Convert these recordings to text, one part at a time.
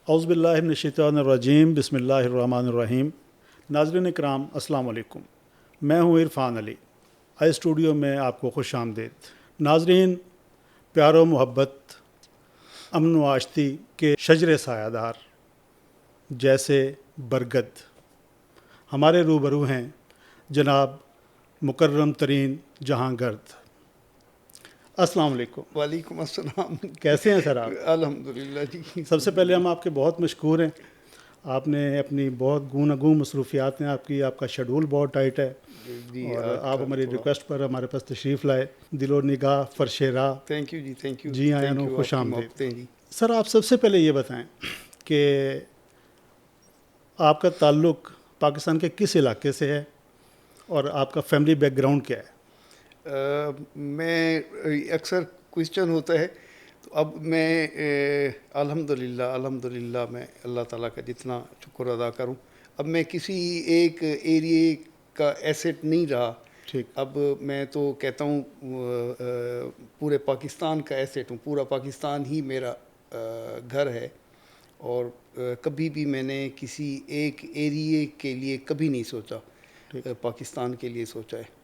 اعوذ باللہ من الشیطان الرجیم بسم اللہ الرحمن الرحیم. ناظرین اکرام السلام علیکم. میں ہوں عرفان علی. آئی اسٹوڈیو میں آپ کو خوش آمدید. ناظرین، پیار و محبت، امن و آشتی کے شجر سایہ دار جیسے برگد ہمارے روبرو ہیں جناب مکرم ترین جہاں گرد. السلام علیکم. وعلیکم السلام. کیسے ہیں سر آپ؟ الحمدللہ جی. سب سے پہلے ہم آپ کے بہت مشکور ہیں. آپ نے اپنی بہت گوناگوں مصروفیات ہیں آپ کا شیڈول بہت ٹائٹ ہے جی اور آپ ہماری ریکویسٹ پر ہمارے پاس تشریف لائے. دل و نگاہ فرش راہ. Thank you G. Thank you. جی آئین و خوش آپ کی آمدید. محبتیں جی. سر آپ سب سے پہلے یہ بتائیں کہ آپ کا تعلق پاکستان کے کس علاقے سے ہے اور آپ کا فیملی بیک گراؤنڈ کیا ہے؟ میں اکثر کوشچن ہوتا ہے تو اب میں الحمدللہ میں اللہ تعالیٰ کا جتنا شکر ادا کروں. اب میں کسی ایک ایریے کا ایسٹ نہیں رہا. ٹھیک. اب میں تو کہتا ہوں پورے پاکستان کا ایسٹ ہوں. پورا پاکستان ہی میرا گھر ہے اور کبھی بھی میں نے کسی ایک ایریے کے لیے کبھی نہیں سوچا. پاکستان کے لیے سوچا ہے.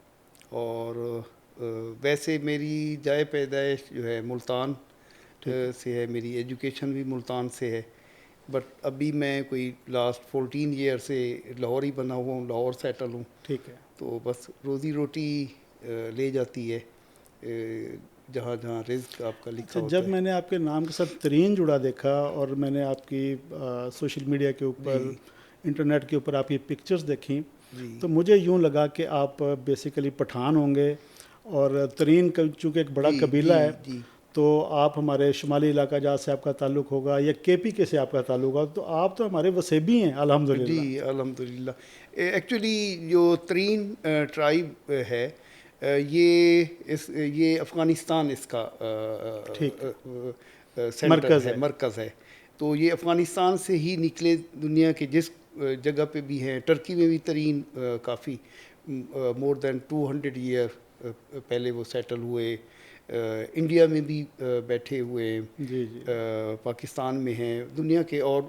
اور ویسے میری جائے پیدائش جو ہے ملتان سے ہے. میری ایجوکیشن بھی ملتان سے ہے. بٹ ابھی میں کوئی لاسٹ 14 ایئر سے لاہور ہی بنا ہوا ہوں. لاہور سیٹل ہوں. ٹھیک ہے. تو بس روزی روٹی لے جاتی ہے جہاں جہاں رزق آپ کا لکھا ہوتا ہے. جب میں نے آپ کے نام کے ساتھ ترین جڑا دیکھا اور میں نے آپ کی سوشل میڈیا کے اوپر انٹرنیٹ کے اوپر آپ کی پکچرز دیکھیں تو مجھے یوں لگا کہ آپ بیسیکلی پٹھان ہوں گے اور ترین چونکہ ایک بڑا قبیلہ ہے تو آپ ہمارے شمالی علاقہ جہاں سے آپ کا تعلق ہوگا یا کے پی کے سے آپ کا تعلق ہوگا تو آپ تو ہمارے وسیبی ہیں الحمدللہ. جی الحمدللہ. ایکچولی جو ترین ٹرائب ہے یہ افغانستان اس کا سینٹر ہے, مرکز ہے. تو یہ افغانستان سے ہی نکلے. دنیا کے جس جگہ پہ بھی ہیں, ٹرکی میں بھی ترین کافی مور دین 200 ایئر پہلے وہ سیٹل ہوئے. انڈیا میں بھی بیٹھے ہوئے ہیں, پاکستان میں ہیں, دنیا کے اور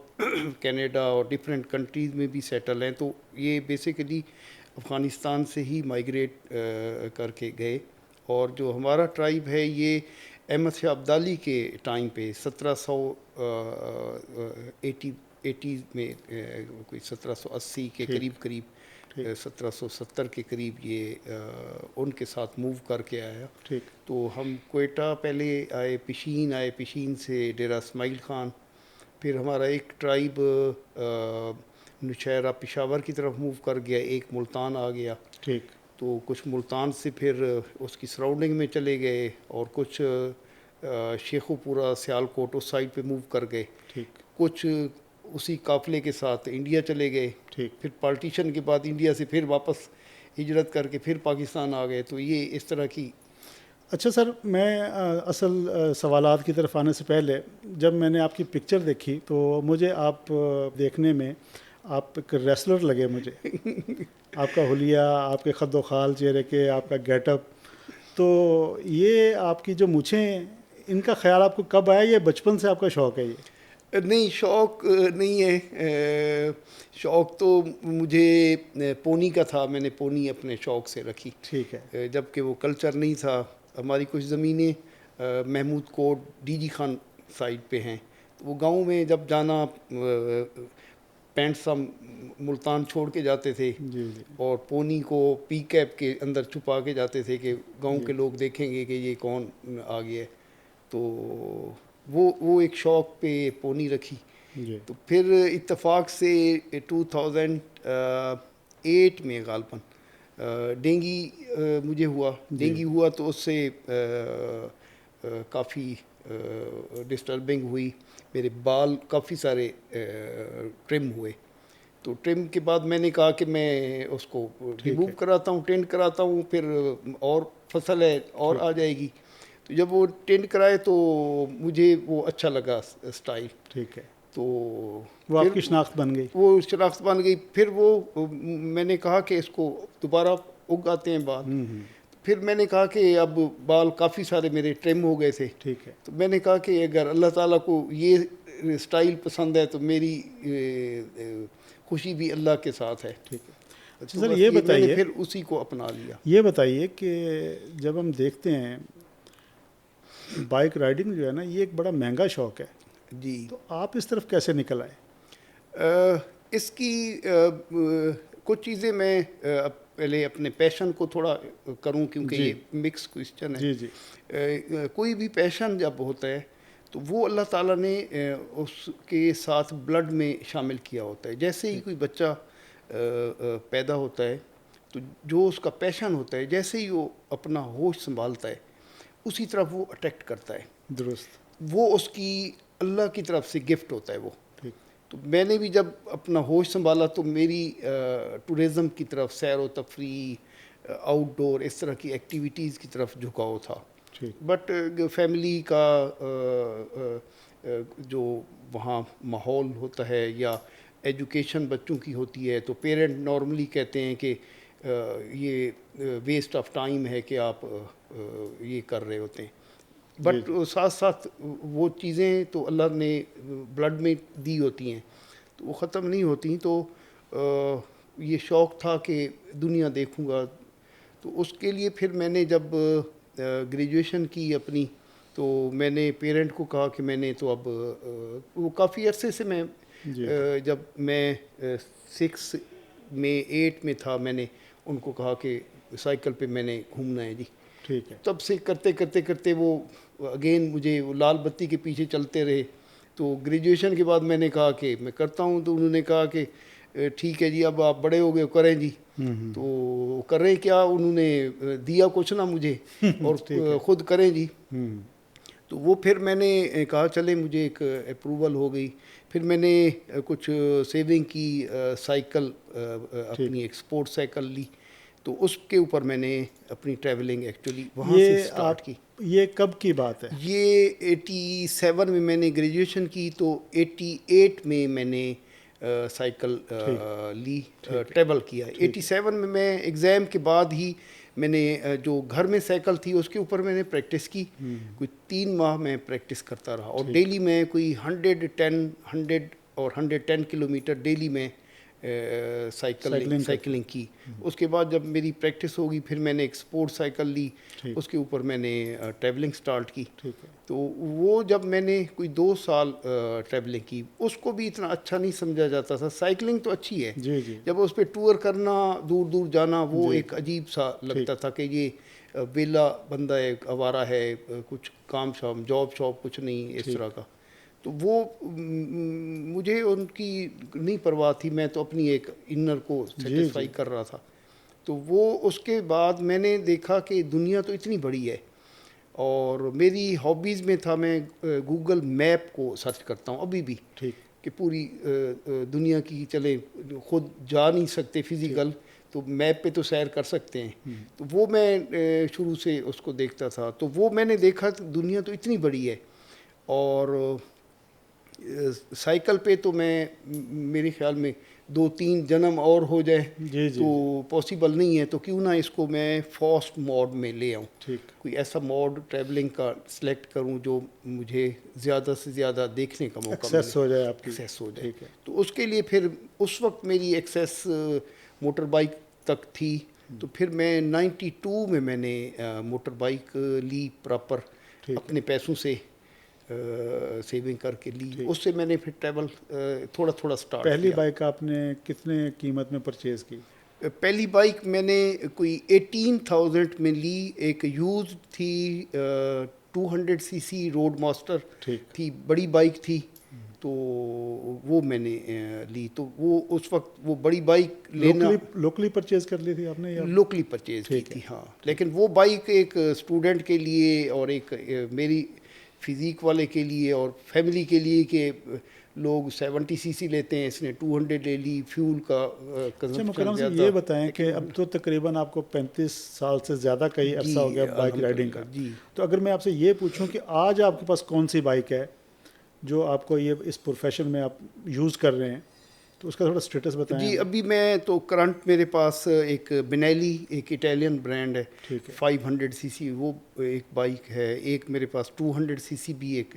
کینیڈا اور ڈفرینٹ کنٹریز میں بھی سیٹل ہیں. تو یہ بیسیکلی افغانستان سے ہی مائیگریٹ کر کے گئے. اور جو ہمارا ٹرائب ہے یہ احمد شاہ ابدالی کے ٹائم پہ 1780 میں کوئی 1780 کے قریب 1770 کے قریب یہ ان کے ساتھ موو کر کے آیا. تو ہم کوئٹہ پہلے آئے, پشین سے ڈیرہ اسماعیل خان. پھر ہمارا ایک ٹرائب نوشہرہ پشاور کی طرف موو کر گیا, ایک ملتان آ گیا. تو کچھ ملتان سے پھر اس کی سراؤنڈنگ میں چلے گئے اور کچھ شیخو پورہ سیالکوٹ اس سائڈ پہ موو کر گئے. کچھ اسی قافلے کے ساتھ انڈیا چلے گئے. پھر پارٹیشن کے بعد انڈیا سے پھر واپس ہجرت کر کے پھر پاکستان آ گئے. تو یہ اس طرح کی. اچھا سر, میں اصل سوالات کی طرف آنے سے پہلے جب میں نے آپ کی پکچر دیکھی تو مجھے آپ دیکھنے میں آپ ایک ریسلر لگے. مجھے آپ کا حلیہ, آپ کے خد و خال چہرے کے, آپ کا گیٹ اپ, تو یہ آپ کی جو مونچھیں ان کا خیال آپ کو کب آیا؟ یہ بچپن سے آپ کا شوق ہے؟ یہ نہیں, شوق نہیں ہے. شوق تو مجھے پونی کا تھا. میں نے پونی اپنے شوق سے رکھی. ٹھیک ہے. جب کہ وہ کلچر نہیں تھا. ہماری کچھ زمینیں محمود کوٹ ڈی جی خان سائڈ پہ ہیں. وہ گاؤں میں جب جانا پینٹ سا ملتان چھوڑ کے جاتے تھے اور پونی کو پی کیپ کے اندر چھپا کے جاتے تھے کہ گاؤں کے لوگ دیکھیں گے کہ یہ کون آ گیا ہے. تو وہ ایک شوق پہ پونی رکھی. تو پھر اتفاق سے 2008 میں غالباً ڈینگی مجھے ہوا. ڈینگی ہوا تو اس سے کافی ڈسٹربنگ ہوئی. میرے بال کافی سارے ٹرم ہوئے. تو ٹرم کے بعد میں نے کہا کہ میں اس کو ریموو کراتا ہوں, ٹینڈ کراتا ہوں, پھر اور فصل ہے اور آ جائے گی. تو جب وہ ٹینڈ کرائے تو مجھے وہ اچھا لگا اسٹائل. ٹھیک ہے. تو وہ آپ کی شناخت بن گئی. وہ شناخت بن گئی. پھر وہ میں نے کہا کہ اس کو دوبارہ اگاتے ہیں بال. پھر میں نے کہا کہ اب بال کافی سارے میرے ٹرم ہو گئے تھے. ٹھیک ہے. تو میں نے کہا کہ اگر اللہ تعالیٰ کو یہ اسٹائل پسند ہے تو میری خوشی بھی اللہ کے ساتھ ہے. ٹھیک ہے. تو سر بس یہ میں نے بتائیے، پھر اسی کو اپنا لیا. یہ بتائیے کہ جب ہم دیکھتے ہیں بائک رائڈنگ جو ہے نا یہ ایک بڑا مہنگا شوق ہے، جی. تو آپ اس طرف کیسے نکل آئے؟ اس کی کچھ چیزیں میں پہلے اپنے پیشن کو تھوڑا کروں کیونکہ جی. یہ مکس کوشچن ہے. جی جی کوئی بھی پیشن جب ہوتا ہے تو وہ اللہ تعالیٰ نے اس کے ساتھ بلڈ میں شامل کیا ہوتا ہے. جیسے ہی کوئی بچہ پیدا ہوتا ہے تو جو اس کا پیشن ہوتا ہے جیسے ہی وہ اپنا ہوش سنبھالتا ہے اسی طرف وہ اٹیکٹ کرتا ہے. درست. وہ اس کی اللہ کی طرف سے گفٹ ہوتا ہے وہ. ٹھیک. تو میں نے بھی جب اپنا ہوش سنبھالا تو میری ٹورزم کی طرف، سیر و تفریح، آؤٹ ڈور، اس طرح کی ایکٹیویٹیز کی طرف جھکاؤ تھا. ٹھیک. بٹ فیملی کا جو وہاں ماحول ہوتا ہے یا ایجوکیشن بچوں کی ہوتی ہے تو پیرنٹ نارملی کہتے ہیں کہ یہ ویسٹ آف ٹائم ہے کہ آپ یہ کر رہے ہوتے ہیں. بٹ ساتھ ساتھ وہ چیزیں تو اللہ نے بلڈ میں دی ہوتی ہیں تو وہ ختم نہیں ہوتی. تو یہ شوق تھا کہ دنیا دیکھوں گا. تو اس کے لیے پھر میں نے جب گریجویشن کی اپنی تو میں نے پیرنٹ کو کہا کہ میں نے تو اب وہ کافی عرصے سے میں جب میں 6 میں 8 میں تھا میں نے ان کو کہا کہ سائیکل پہ میں نے گھومنا ہے جی. ٹھیک ہے. تب سے کرتے وہ اگین مجھے وہ لال بتی کے پیچھے چلتے رہے. تو گریجویشن کے بعد میں نے کہا کہ میں کرتا ہوں تو انہوں نے کہا کہ ٹھیک ہے جی اب آپ بڑے ہو گئے کریں جی. تو کریں کیا، انہوں نے دیا کچھ نہ مجھے اور خود کریں جی. تو وہ پھر میں نے کہا چلے مجھے ایک اپروول ہو گئی. پھر میں نے کچھ سیونگ کی، سائیکل اپنی ایک سپورٹ سائیکل لی تو اس کے اوپر میں نے اپنی ٹریولنگ ایکچولی وہاں سے سٹارٹ کی. یہ کب کی بات ہے؟ یہ 87 میں میں نے گریجویشن کی تو 88 میں میں نے سائیکل لی، ٹریول کیا. 87 میں ایگزام کے بعد ہی میں نے جو گھر میں سائیکل تھی اس کے اوپر میں نے پریکٹس کی. کوئی 3 ماہ میں پریکٹس کرتا رہا اور ڈیلی میں کوئی 100 اور 110 کلومیٹر ڈیلی میں سائیکلنگ کی. اس کے بعد جب میری پریکٹس ہوگی پھر میں نے ایک سپورٹ سائیکل لی، اس کے اوپر میں نے ٹریولنگ سٹارٹ کی. تو وہ جب میں نے کوئی 2 سال ٹریولنگ کی اس کو بھی اتنا اچھا نہیں سمجھا جاتا تھا. سائیکلنگ تو اچھی ہے، جب اس پہ ٹور کرنا، دور دور جانا، وہ ایک عجیب سا لگتا تھا کہ یہ ویلا بندہ ہے، آوارہ ہے، کچھ کام شام جاب شاپ کچھ نہیں اس طرح کا. تو وہ مجھے ان کی نہیں پرواہ تھی، میں تو اپنی ایک انر کو سیٹسفائی کر رہا تھا. تو وہ اس کے بعد میں نے دیکھا کہ دنیا تو اتنی بڑی ہے اور میری ہابیز میں تھا میں گوگل میپ کو سرچ کرتا ہوں ابھی بھی کہ پوری دنیا کی، چلے خود جا نہیں سکتے فزیکل تو میپ پہ تو سیر کر سکتے ہیں. تو وہ میں شروع سے اس کو دیکھتا تھا. تو وہ میں نے دیکھا دنیا تو اتنی بڑی ہے اور سائیکل پہ تو میں میرے خیال میں 2-3 جنم اور ہو جائے تو پاسبل نہیں ہے. تو کیوں نہ اس کو میں فاسٹ موڈ میں لے آؤں، کوئی ایسا موڈ ٹریولنگ کا سلیکٹ کروں جو مجھے زیادہ سے زیادہ دیکھنے کا موقع ملے، ایکسیس ہو جائے آپ کی. ایکسیس ہو جائے. تو اس کے لیے پھر اس وقت میری ایکسیس موٹر بائک تک تھی. تو پھر میں 92 میں نے موٹر بائک لی پراپر اپنے پیسوں سے سیونگ کر کے لی. اس سے میں نے پھر ٹریول تھوڑا تھوڑا سٹارٹ کیا. پہلی بائک آپ نے کتنے قیمت میں پرچیز کی؟ پہلی بائک میں نے کوئی 18,000 میں لی. ایک یوز تھی 200 cc سی روڈ ماسٹر تھی، بڑی بائک تھی. تو وہ میں نے لی. تو وہ اس وقت وہ بڑی بائک لینا لوکلی پرچیز کر لی تھی آپ نے یا لوکلی پرچیز کی تھی؟ ہاں. لیکن وہ بائک ایک اسٹوڈنٹ کے لیے اور ایک میری فزیک والے کے لیے اور فیملی کے لیے کہ لوگ 70 cc لیتے ہیں، اس نے 200 لے لی. فیول کا مکرم سے یہ بتائیں کہ اب تو تقریباً آپ کو 35 سال سے زیادہ کا ہی عرصہ ہو گیا بائک رائڈنگ کا. تو اگر میں آپ سے یہ پوچھوں کہ آج آپ کے پاس کون سی بائک ہے جو آپ کو یہ اس پروفیشن میں آپ یوز کر رہے ہیں، تو اس کا تھوڑا اسٹیٹس بتائیں. جی ابھی میں تو کرنٹ میرے پاس ایک بینیلی، ایک اٹیلین برانڈ ہے، 500 cc وہ ایک بائک ہے. ایک میرے پاس 200 cc بھی ایک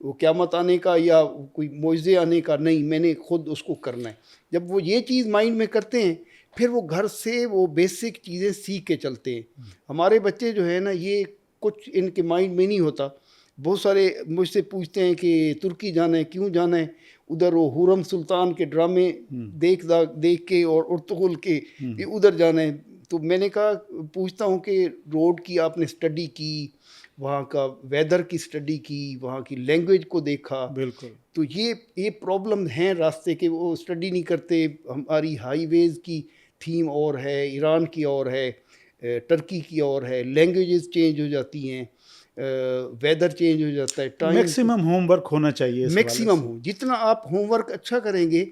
وہ قیامت آنے کا یا کوئی معجزے آنے کا نہیں، میں نے خود اس کو کرنا ہے. جب وہ یہ چیز مائنڈ میں کرتے ہیں پھر وہ گھر سے وہ بیسک چیزیں سیکھ کے چلتے ہیں. ہمارے بچے جو ہے نا یہ کچھ ان کے مائنڈ میں نہیں ہوتا. بہت سارے مجھ سے پوچھتے ہیں کہ ترکی جانا ہے، کیوں جانا ہے؟ ادھر وہ حرم سلطان کے ڈرامے دیکھ کے اور ارطغرل کے یہ ادھر جانا ہے. تو میں نے کہا پوچھتا ہوں کہ روڈ کی آپ نے اسٹڈی کی، وہاں کا ویدر کی اسٹڈی کی، وہاں کی لینگویج کو دیکھا؟ بالکل. تو یہ پرابلم ہیں راستے کے، وہ اسٹڈی نہیں کرتے. ہماری ہائی ویز کی تھیم اور ہے، ایران کی اور ہے، ٹرکی کی اور ہے، لینگویجز چینج ہو جاتی ہیں، ویدر چینج ہو جاتا ہے، ٹائم میکسیمم ہوم ورک ہونا چاہیے اس حوالے میکسیمم سے. ہو. جتنا آپ ہوم ورک اچھا کریں گے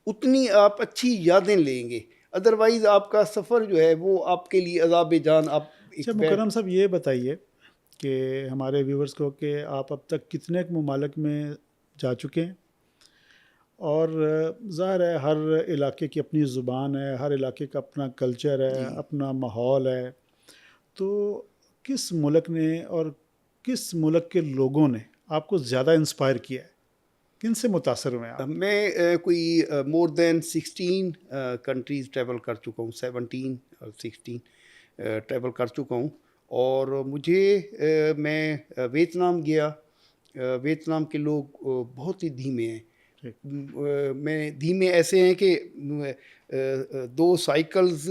اتنی آپ اچھی یادیں لیں گے. ادروائز آپ کا سفر جو ہے وہ آپ کے لیے عذاب جان. آپ اچھا مکرم صاحب یہ بتائیے کہ ہمارے ویورز کو کہ آپ اب تک کتنے ممالک میں جا چکے ہیں؟ اور ظاہر ہے ہر علاقے کی اپنی زبان ہے، ہر علاقے کا اپنا کلچر ہے، اپنا ماحول ہے. تو کس ملک نے اور کس ملک کے لوگوں نے آپ کو زیادہ انسپائر کیا ہے؟ کن سے متاثر ہوئے ہیں آپ؟ میں کوئی مور دین 16 کنٹریز ٹریول کر چکا ہوں، 17 اور 16 ٹریول کر چکا ہوں. اور مجھے میں ویتنام گیا. ویتنام کے لوگ بہت ہی دھیمے ہیں. میں دھیمے ایسے ہیں کہ دو سائیکلز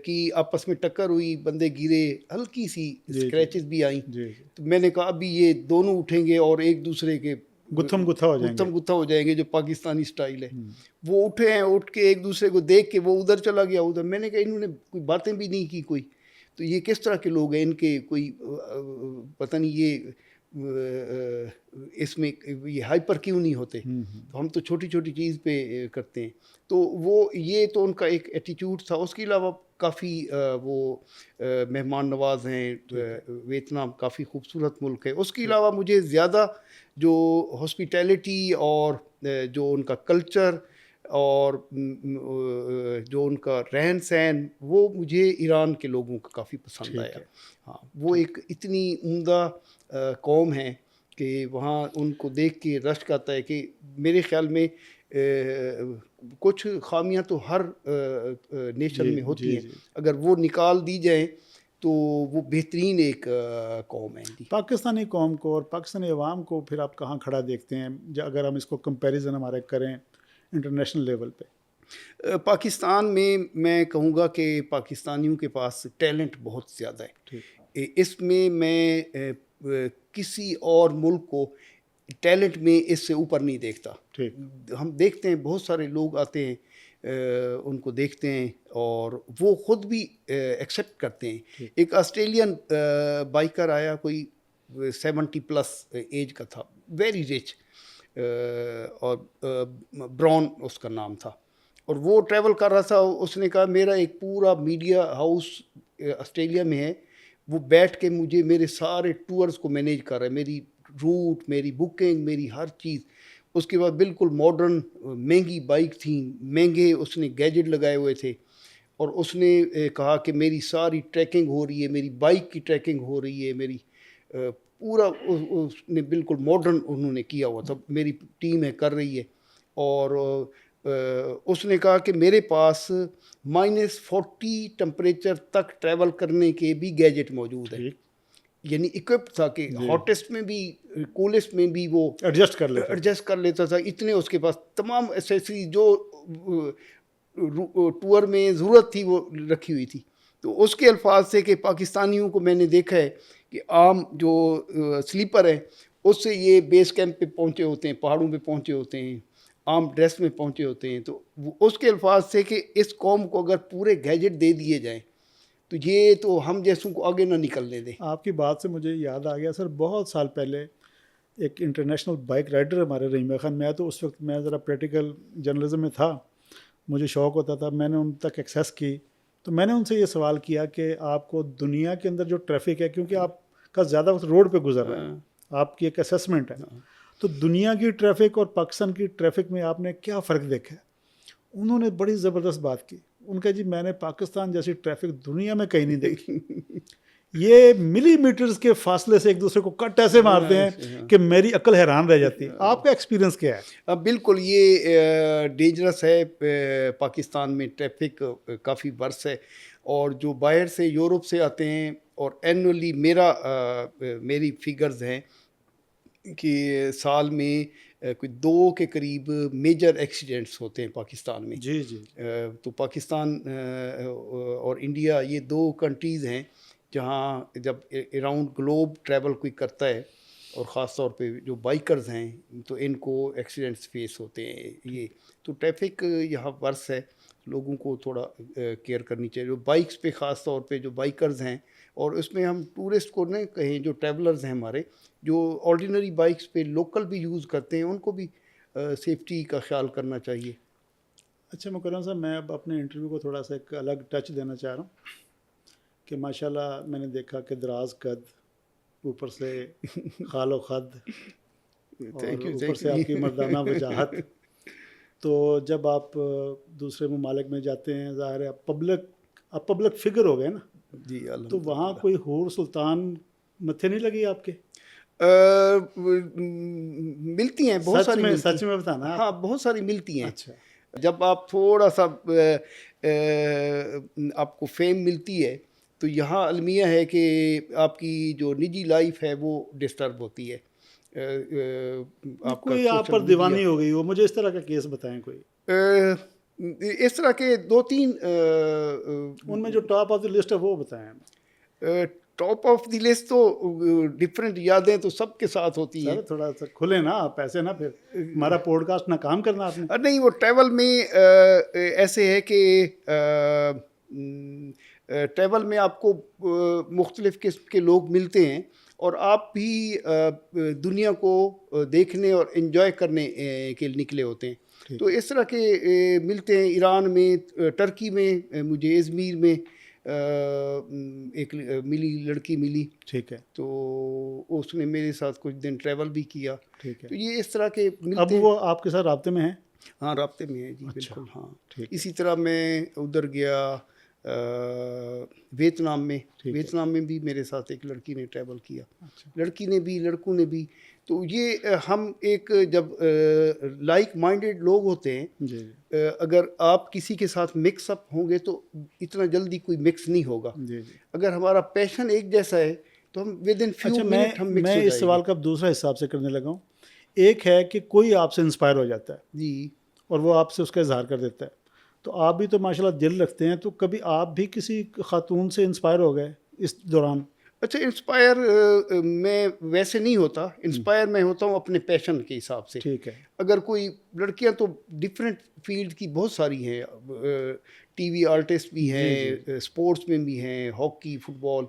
کی آپس میں ٹکر ہوئی، بندے گرے، ہلکی سی اسکریچز بھی آئیں. تو میں نے کہا ابھی یہ دونوں اٹھیں گے اور ایک دوسرے کے گتھم گتھا ہو جائیں گے جو پاکستانی سٹائل ہے. وہ اٹھے ہیں، اٹھ کے ایک دوسرے کو دیکھ کے وہ ادھر چلا گیا ادھر. میں نے کہا انہوں نے کوئی باتیں بھی نہیں کی کوئی. تو یہ کس طرح کے لوگ ہیں؟ ان کے کوئی پتہ نہیں یہ اس میں یہ ہائپر کیوں نہیں ہوتے؟ تو ہم تو چھوٹی چھوٹی چیز پہ کرتے ہیں. تو وہ یہ تو ان کا ایک ایٹیٹیوڈ تھا. اس کے علاوہ کافی وہ مہمان نواز ہیں. ویتنام کافی خوبصورت ملک ہے. اس کے علاوہ مجھے زیادہ جو ہاسپیٹیلٹی اور جو ان کا کلچر اور جو ان کا رہن سہن، وہ مجھے ایران کے لوگوں کا کافی پسند آیا. ہاں، وہ ایک اتنی عمدہ قوم ہے کہ وہاں ان کو دیکھ کے رشک آتا ہے کہ میرے خیال میں کچھ خامیاں تو ہر نیشن میں ہوتی ہیں، اگر وہ نکال دی جائیں تو وہ بہترین ایک قوم ہے. پاکستانی قوم کو اور پاکستانی عوام کو پھر آپ کہاں کھڑا دیکھتے ہیں اگر ہم اس کو کمپیریزن ہمارے کریں انٹرنیشنل لیول پہ؟ پاکستان میں میں کہوں گا کہ پاکستانیوں کے پاس ٹیلنٹ بہت زیادہ ہے. اس میں کسی اور ملک کو ٹیلنٹ میں اس سے اوپر نہیں دیکھتا. ہم دیکھتے ہیں بہت سارے لوگ آتے ہیں، ان کو دیکھتے ہیں اور وہ خود بھی ایکسیپٹ کرتے ہیں. ایک آسٹریلین بائکر آیا، کوئی 70+ ایج کا تھا، ویری رچ، اور براؤن اس کا نام تھا. اور وہ ٹریول کر رہا تھا. اس نے کہا میرا ایک پورا میڈیا ہاؤس آسٹریلیا میں ہے، وہ بیٹھ کے مجھے میرے سارے ٹورز کو مینیج کر رہا ہے، میری روٹ، میری بکنگ، میری ہر چیز. اس کے بعد بالکل ماڈرن مہنگی بائک تھیں، مہنگے اس نے گیجٹ لگائے ہوئے تھے. اور اس نے کہا کہ میری ساری ٹریکنگ ہو رہی ہے، میری بائک کی ٹریکنگ ہو رہی ہے، میری پورا اس نے بالکل ماڈرن انہوں نے کیا ہوا تھا. میری ٹیم ہے کر رہی ہے. اور اس نے کہا کہ میرے پاس -40 ٹمپریچر تک ٹریول کرنے کے بھی گیجٹ موجود ہے. یعنی اکوپڈ تھا کہ ہاٹسٹ میں بھی کولسٹ میں بھی وہ ایڈجسٹ کر لیتا تھا. اتنے اس کے پاس تمام ایسیسری جو ٹور میں ضرورت تھی وہ رکھی ہوئی تھی. تو اس کے الفاظ سے کہ پاکستانیوں کو میں نے دیکھا ہے کہ عام جو سلیپر ہے اس سے یہ بیس کیمپ پہ پہنچے ہوتے ہیں، پہاڑوں پہ پہنچے ہوتے ہیں، عام ڈریس میں پہنچے ہوتے ہیں. تو اس کے الفاظ سے کہ اس قوم کو اگر پورے گیجٹ دے دیے جائیں تو یہ تو ہم جیسوں کو آگے نہ نکلنے دیں. آپ کی بات سے مجھے یاد آ گیا سر، بہت سال پہلے ایک انٹرنیشنل بائک رائڈر ہمارے رحیم خان، میں تو اس وقت میں ذرا پریکٹیکل جرنلزم میں تھا، مجھے شوق ہوتا تھا، میں نے ان تک ایکسیس کی. تو میں نے ان سے یہ سوال کیا کہ آپ کو دنیا کے اندر جو ٹریفک ہے، کیونکہ آپ کا زیادہ وقت روڈ پہ گزر رہا ہے، آپ کی ایک اسیسمنٹ ہے، تو دنیا کی ٹریفک اور پاکستان کی ٹریفک میں آپ نے کیا فرق دیکھا ہے؟ انہوں نے بڑی زبردست بات کی. ان کا جی میں نے پاکستان جیسی ٹریفک دنیا میں کہیں نہیں دیکھی. یہ ملی میٹرز کے فاصلے سے ایک دوسرے کو کٹ ایسے مارتے ہیں کہ میری عقل حیران رہ جاتی ہے. آپ کا ایکسپیرینس کیا ہے؟ بالکل یہ ڈینجرس ہے. پاکستان میں ٹریفک کافی ورس ہے، اور جو باہر سے یورپ سے آتے ہیں، اور اینولی میری فگرز ہیں کہ سال میں کوئی 2 کے قریب میجر ایکسیڈنٹس ہوتے ہیں پاکستان میں. جی جی. تو پاکستان اور انڈیا یہ 2 کنٹریز ہیں جہاں جب اراؤنڈ گلوب ٹریول کوئی کرتا ہے، اور خاص طور پہ جو بائکرز ہیں تو ان کو ایکسیڈنٹس فیس ہوتے ہیں. یہ تو ٹریفک یہاں ورس ہے، لوگوں کو تھوڑا کیئر کرنی چاہیے. جو بائکس پہ خاص طور پہ جو بائکرز ہیں، اور اس میں ہم ٹورسٹ کو نہ کہیں، جو ٹریولرز ہیں ہمارے جو آرڈینری بائکس پہ لوکل بھی یوز کرتے ہیں، ان کو بھی سیفٹی کا خیال کرنا چاہیے. اچھا مکرم صاحب، میں اب اپنے انٹرویو کو تھوڑا سا ایک الگ ٹچ دینا چاہ رہا ہوں کہ ماشاءاللہ میں نے دیکھا کہ دراز قد، اوپر سے خال و خد، اور اوپر سے آپ کی مردانہ وجاہت. تو جب آپ دوسرے ممالک میں جاتے ہیں، ظاہر ہے آپ پبلک فگر ہو گئے نا جی. تو وہاں کوئی حور سلطان متھے نہیں لگی آپ کے؟ ملتی ہیں بہت ساری. سچ میں بتانا. ہاں بہت ساری ملتی ہیں. اچھا. جب آپ تھوڑا سا آپ کو فیم ملتی ہے تو یہاں المیہ ہے کہ آپ کی جو نجی لائف ہے وہ ڈسٹرب ہوتی ہے. کوئی آپ پر دیوانی ہو گئی ہو، مجھے اس طرح کا کیس بتائیں کوئی. اس طرح کے 2-3 ان میں جو ٹاپ آف دی لسٹ ہے وہ بتائیں. ٹاپ آف دی لسٹ تو ڈفرینٹ یادیں تو سب کے ساتھ ہوتی ہیں. تھوڑا سا کھلے نا آپ، ایسے نا پھر ہمارا پوڈ کاسٹ ناکام کرنا آپ نے. نہیں، وہ ٹریول میں ایسے ہے کہ ٹریول میں آپ کو مختلف قسم کے لوگ ملتے ہیں، اور آپ بھی دنیا کو دیکھنے اور انجوائے کرنے کے نکلے ہوتے ہیں. تو اس طرح کے ملتے ہیں. ایران میں، ٹرکی میں مجھے ازمیر میں ایک لڑکی ملی. ٹھیک ہے. تو اس نے میرے ساتھ کچھ دن ٹریول بھی کیا. ٹھیک ہے. تو یہ اس طرح کے ملتے. اب وہ آپ کے ساتھ رابطے میں ہیں؟ ہاں رابطے میں ہے جی. بالکل. ہاں. ٹھیک. اسی طرح میں ادھر گیا ویتنام میں. ویتنام میں بھی میرے ساتھ ایک لڑکی نے ٹریول کیا. لڑکی نے بھی، لڑکوں نے بھی. تو یہ ہم ایک جب لائک مائنڈیڈ لوگ ہوتے ہیں، اگر آپ کسی کے ساتھ مکس اپ ہوں گے تو اتنا جلدی کوئی مکس نہیں ہوگا. اگر ہمارا پیشن ایک جیسا ہے تو ہم ود ان فیو منٹ ہم مکس ہو جائیں گے. میں اس سوال کا دوسرا حساب سے کرنے لگا ہوں. ایک ہے کہ کوئی آپ سے انسپائر ہو جاتا ہے جی، اور وہ آپ سے اس کا اظہار کر دیتا ہے. تو آپ بھی تو ماشاء اللہ دل رکھتے ہیں، تو کبھی آپ بھی کسی خاتون سے انسپائر ہو گئے اس دوران؟ اچھا، انسپائر میں ویسے نہیں ہوتا. انسپائر میں ہوتا ہوں اپنے پیشن کے حساب سے. ٹھیک ہے. اگر کوئی لڑکیاں تو ڈفرینٹ فیلڈ کی بہت ساری ہیں. ٹی وی آرٹسٹ بھی ہیں، اسپورٹس میں بھی ہیں، ہاکی، فٹ بال.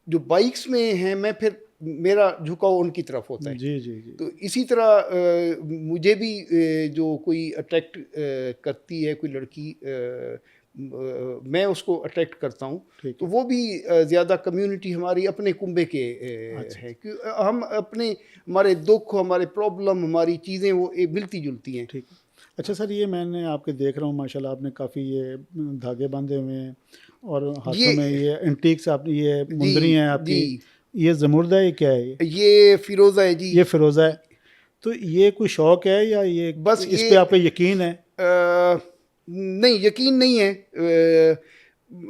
جو بائکس میں ہیں، میں پھر میرا جھکاؤ ان کی طرف ہوتا ہے. جی جی جی. تو اسی طرح مجھے بھی جو کوئی اٹریکٹ کرتی ہے کوئی لڑکی، میں اس کو اٹریکٹ کرتا ہوں. تو وہ بھی زیادہ کمیونٹی ہماری اپنے کنبے کے ہے، کہ ہم ہمارے دکھ، ہمارے پرابلم، ہماری چیزیں وہ ملتی جلتی ہیں. ٹھیک ہے. اچھا سر، یہ میں نے آپ کے دیکھ رہا ہوں ماشاءاللہ آپ نے کافی یہ دھاگے باندھے ہوئے ہیں، اور ہاتھوں میں یہ انٹیکس، آپ یہ مندری ہیں آپ کی. یہ زمردہ ہے، کیا ہے یہ فیروزہ ہے جی. یہ فیروزہ ہے. تو یہ کوئی شوق ہے یا یہ بس اس پہ آپ کا یقین ہے؟ نہیں، یقین نہیں ہے.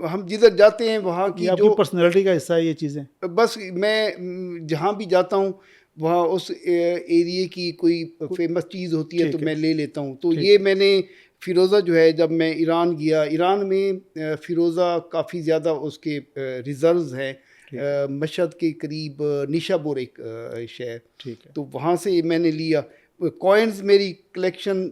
ہم جدھر جاتے ہیں وہاں کی آپ کی پرسنالٹی کا حصہ ہے یہ چیزیں. بس میں جہاں بھی جاتا ہوں وہاں اس ایریے کی کوئی فیمس چیز ہوتی ہے تو میں لے لیتا ہوں. تو یہ میں نے فیروزہ جو ہے، جب میں ایران گیا، ایران میں فیروزہ کافی زیادہ اس کے ریزروز ہیں. مشہد کے قریب نیشابور ایک شہر. تو وہاں سے میں نے لیا. کوائنز، میری کلیکشن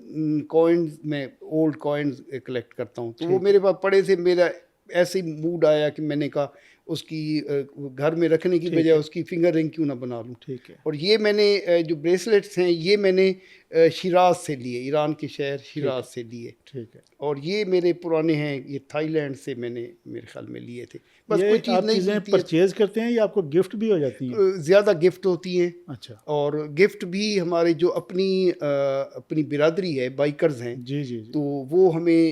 کوائنز، میں اولڈ کوائنز کلیکٹ کرتا ہوں. تو وہ میرے پاس پڑے تھے. میرا ایسے موڈ آیا کہ میں نے کہا اس کی گھر میں رکھنے کی بجائے اس کی فنگر رنگ کیوں نہ بنا لوں. ٹھیک ہے. اور یہ میں نے جو بریسلیٹس ہیں یہ میں نے شیراز سے لیے، ایران کے شہر شیراز سے لیے. ٹھیک ہے. اور یہ میرے پرانے ہیں، یہ تھائی لینڈ سے میں نے میرے خیال میں لیے تھے. بس یہ کوئی چیز نہیں چیزیں پرچیز کرتے ہیں یا آپ کو گفٹ بھی ہو جاتی ہیں؟ زیادہ گفٹ ہوتی ہیں. اچھا. اور گفٹ بھی ہمارے جو اپنی برادری ہے، بائکرز ہیں، جی جی، تو وہ ہمیں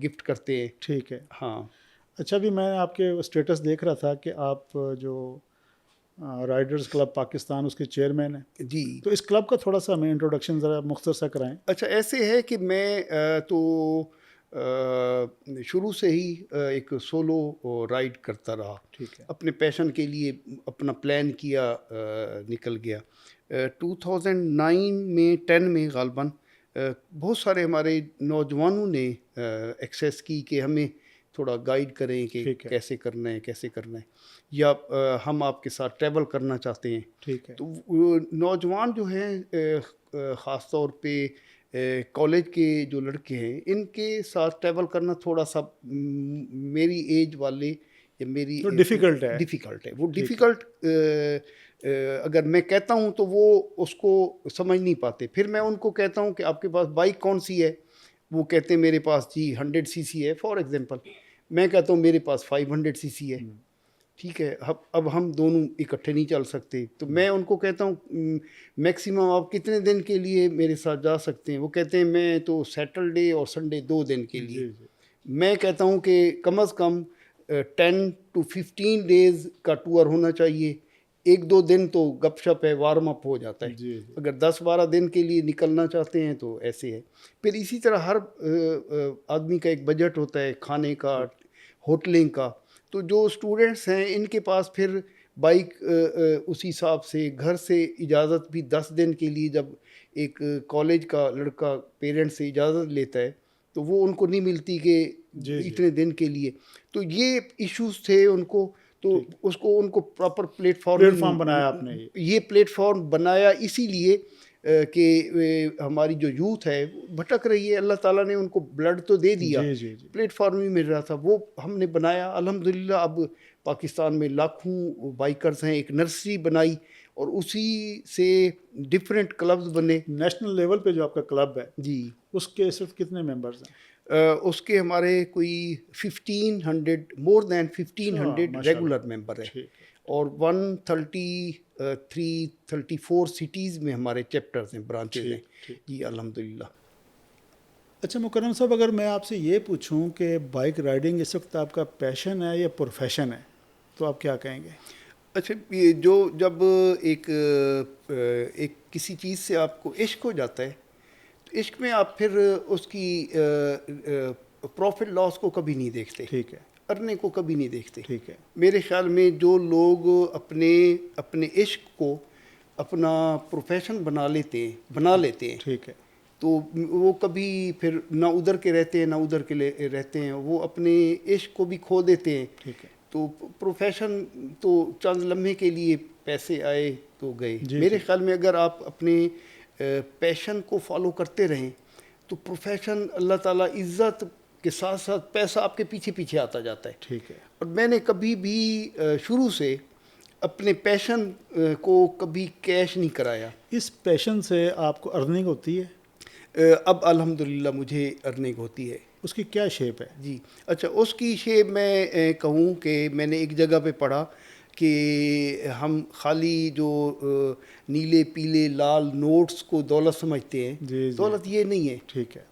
گفٹ کرتے ہیں. ٹھیک ہے. ہاں. اچھا بھی میں آپ کے اسٹیٹس دیکھ رہا تھا کہ آپ جو رائڈرز کلب پاکستان اس کے چیئرمین ہیں، جی تو اس کلب کا تھوڑا سا ہمیں انٹروڈکشن ذرا مختصر سا کرائیں۔ اچھا ایسے ہے کہ میں تو شروع سے ہی ایک سولو رائڈ کرتا رہا، ٹھیک ہے، اپنے پیشن کے لیے اپنا پلان کیا، نکل گیا 2009 میں 10 میں غالباً بہت سارے ہمارے نوجوانوں نے ایکسیس کی کہ ہمیں تھوڑا گائیڈ کریں کہ ٹھیک ہے، کیسے کرنا ہے کیسے کرنا ہے، یا ہم آپ کے ساتھ ٹریول کرنا چاہتے ہیں۔ ٹھیک ہے، تو نوجوان جو ہیں خاص طور پہ کالج کے جو لڑکے ہیں، ان کے ساتھ ٹریول کرنا تھوڑا سا میری ایج والے یا میری تو ڈیفیکلٹ ہے، ڈیفیکلٹ ہے، وہ ٹھیک ہے، ڈیفیکلٹ اگر میں کہتا ہوں تو وہ اس کو سمجھ نہیں پاتے۔ پھر میں ان کو کہتا ہوں کہ آپ کے پاس بائک کون سی ہے، وہ کہتے ہیں میرے پاس جی 100 cc ہے فار ایگزامپل، میں کہتا ہوں میرے پاس 500 cc ہے، ٹھیک ہے، اب ہم دونوں اکٹھے نہیں چل سکتے، تو میں ان کو کہتا ہوں میکسیمم آپ کتنے دن کے لیے میرے ساتھ جا سکتے ہیں، وہ کہتے ہیں میں تو سیٹرڈے اور سنڈے 2 دن کے لیے، جی جی میں کہتا ہوں کہ کم از کم 10 to 15 days کا ٹور ہونا چاہیے، 1-2 دن تو گپ شپ ہے، وارم اپ ہو جاتا ہے، جی جی، اگر 10-12 دن کے لیے نکلنا چاہتے ہیں تو ایسے ہے۔ پھر اسی طرح ہر آدمی کا ایک بجٹ ہوتا ہے، کھانے کا، ہوٹلنگ کا، تو جو اسٹوڈنٹس ہیں ان کے پاس پھر بائک اسی حساب سے گھر سے اجازت بھی 10 دن کے لیے، جب ایک کالج کا لڑکا پیرنٹ سے اجازت لیتا ہے تو وہ ان کو نہیں ملتی کہ جی جی، اتنے دن کے لیے، تو یہ ایشوز تھے ان کو، تو اس کو ان کو پراپر پلیٹ فارم بنایا آپ نے یہ پلیٹ فارم بنایا اسی لیے کہ ہماری جو یوتھ ہے بھٹک رہی ہے، اللہ تعالیٰ نے ان کو بلڈ تو دے دیا، جی جی جی، پلیٹ فارم ہی مل رہا تھا، وہ ہم نے بنایا الحمدللہ۔ اب پاکستان میں لاکھوں بائکرز ہیں، ایک نرسری بنائی اور اسی سے ڈفرینٹ کلبز بنے۔ نیشنل لیول پہ جو آپ کا کلب ہے جی اس کے صرف کتنے ممبرز ہیں؟ اس کے ہمارے کوئی 1500 مور دین 1500 ماشاء اللہ، ریگولر ممبر ہیں، ٹھیک ہے، اور 133-34 سٹیز میں ہمارے چیپٹرز ہیں، برانچز ہیں۔ ٹھیک ٹھیک۔ جی الحمدللہ۔ اچھا مکرم صاحب، اگر میں آپ سے یہ پوچھوں کہ بائک رائڈنگ اس وقت آپ کا پیشن ہے یا پروفیشن ہے تو آپ کیا کہیں گے؟ اچھا یہ جب ایک کسی چیز سے آپ کو عشق ہو جاتا ہے تو عشق میں آپ پھر اس کی پروفٹ لاس کو کبھی نہیں دیکھتے، ٹھیک ہے، ارنے کو کبھی نہیں دیکھتے۔ ٹھیک ہے، میرے خیال میں جو لوگ اپنے عشق کو اپنا پروفیشن بنا لیتے ہیں ٹھیک ہے، تو وہ کبھی پھر نہ ادھر کے رہتے ہیں نہ ادھر کے رہتے ہیں، وہ اپنے عشق کو بھی کھو دیتے ہیں۔ ٹھیک ہے، تو پروفیشن تو چند لمحے کے لیے پیسے آئے تو گئے۔ جی میرے جی، خیال میں اگر آپ اپنے پیشن کو فالو کرتے رہیں تو پروفیشن اللہ تعالیٰ عزت کے ساتھ ساتھ پیسہ آپ کے پیچھے پیچھے آتا جاتا ہے۔ ٹھیک ہے، اور میں نے کبھی بھی شروع سے اپنے پیشن کو کبھی کیش نہیں کرایا۔ اس پیشن سے آپ کو ارننگ ہوتی ہے؟ اب الحمدللہ مجھے ارننگ ہوتی ہے۔ اس کی کیا شیپ ہے؟ جی اچھا، اس کی شیپ میں کہوں کہ میں نے ایک جگہ پہ پڑھا کہ ہم خالی جو نیلے پیلے لال نوٹس کو دولت سمجھتے ہیں، جی جی، دولت یہ نہیں ہے، ٹھیک ہے،